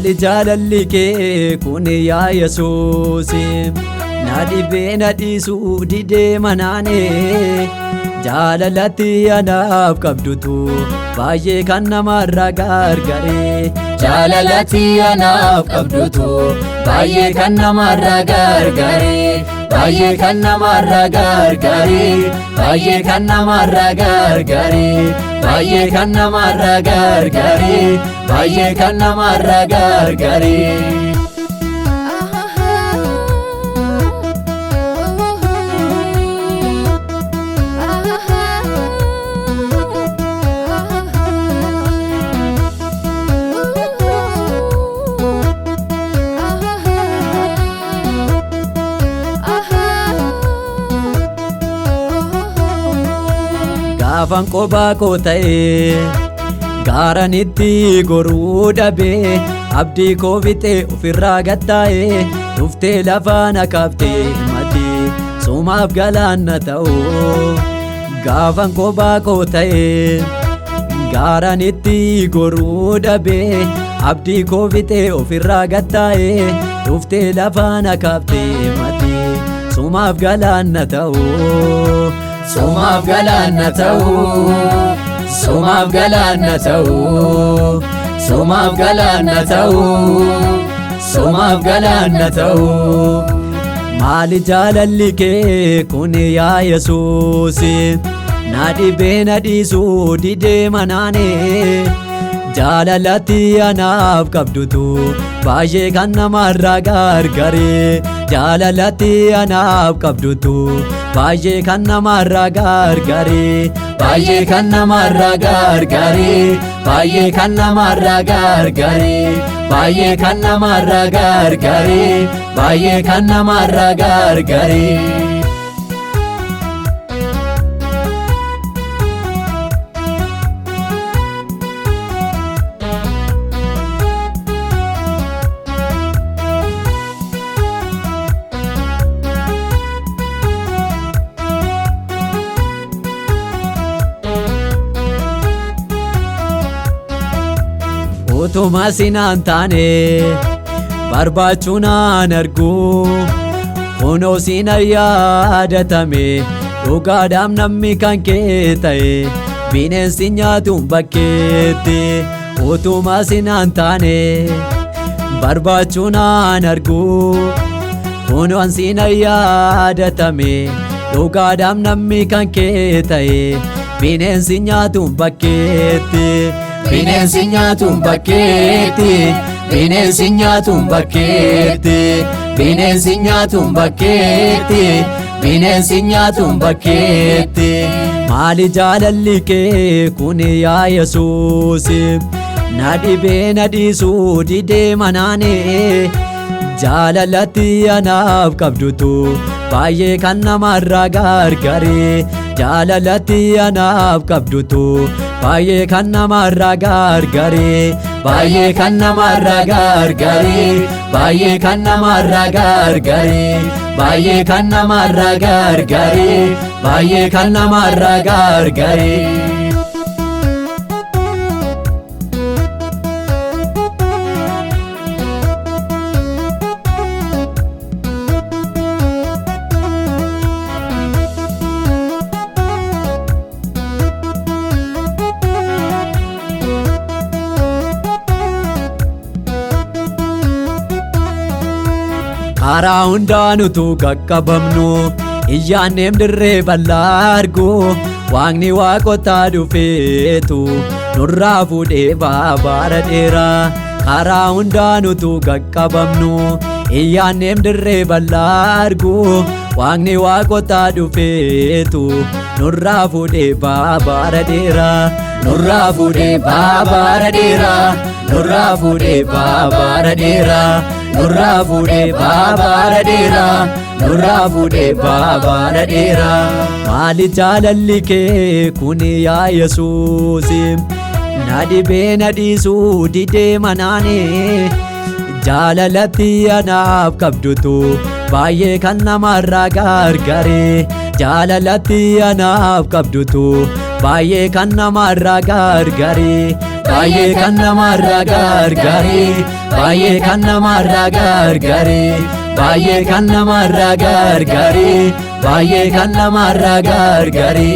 maali jaalalli kee kun yaa Yesuus na dhibee na dhiisuu didee manaane jaalalatti anaaf qabdutu baay'ee kan namarraa gargaare jaalalatti anaaf qabdutu baay'ee kan namarraa gargaare baay'ee kan namarraa gargaare baay'ee kan namarraa gargaare baay'ee kan namarraa gargaare baay'ee kan namarraa gargaare Gaafan qophaa koo ta'ee gaaranitti goruu dhabee abdii koo fixee ofirraa gattaa'ee dhuftee lafaa na kaaftee matee sumaaf galaanna ta'uu gaafan qophaa koo ta'ee gaaranitti goruu dhabee abdii koo fixee ofirraa gattaa'ee dhuftee lafaa na kaaftee matee sumaaf galaanna ta'uu sumaaf galaanna ta'uu sumaaf galaanna ta'uu sumaaf galaanna ta'uu sumaaf galaanna ta'uu maali jaalalli kee kun yaa Yesuus na dhibee na dhiisuu didee manaane jaalalatti anaaf qabdutu baay'ee kan namarraa gargaare jaalalatti anaaf qabdutu baay'ee kan namarraa gargaare baay'ee kan namarraa gargaare baay'ee kan namarraa gargaare baay'ee kan namarraa gargaare baay'ee kan namarraa gargaare utuma sinaan taane barbaachuun aan argu kunoo sina yaadatame dhugaadhaaf namni kan kee ta'e bineensi nyaatuun bakkeetti utuma sinaan taane barbaachuun aan argu kunoo sina yaadatame dhugaadhaaf namni kan kee ta'e bineensi nyaatuun bakkeetti bineensi nyaatuun bakkeetti bineensi nyaatuun bakkeetti bineensi nyaatuun bakkeetti bineensi nyaatuun bakkeetti maali jaalalli kee kun yaa Yesuus na dhibee na dhiisuu didee manaane jaalalatti anaaf qabdutu baay'ee kan namarraa gargaare jaalalatti anaaf qabdutu baay'ee kan namarraa gargaare baay'ee kan namarraa gargaare baay'ee kan namarraa gargaare baay'ee kan namarraa gargaare baay'ee kan namarraa gargaare karaa hundaanutu qaqqabamnu iyyaanneem dirree bal'aa argu waaqni waaqotaa dhufeetu nurraa fuudhee baara dheeraa karaa hundaanutu qaqqabamnu iyyaanneem dirree bal'aa argu waaqni waaqotaa dhufeetu nurraa fuudhee baara dheeraa nurraa fuudhee baara dheeraa nurraa fuudhee baara dheeraa nurraa fuudhee baara dheeraa nurraa fuudhee baara dheeraa maali jaalalli kee kun yaa Yesuus na dhibee na dhiisuu didee manaane jaalalatti anaaf qabdutu baay'ee kan namarraa gargaare jaalalatti anaaf qabdutu baay'ee kan namarraa gargaare baay'ee kan namarraa gargaare, baay'ee kan namarraa gargaare, baay'ee kan namarraa gargaare, baay'ee kan namarraa gargaare.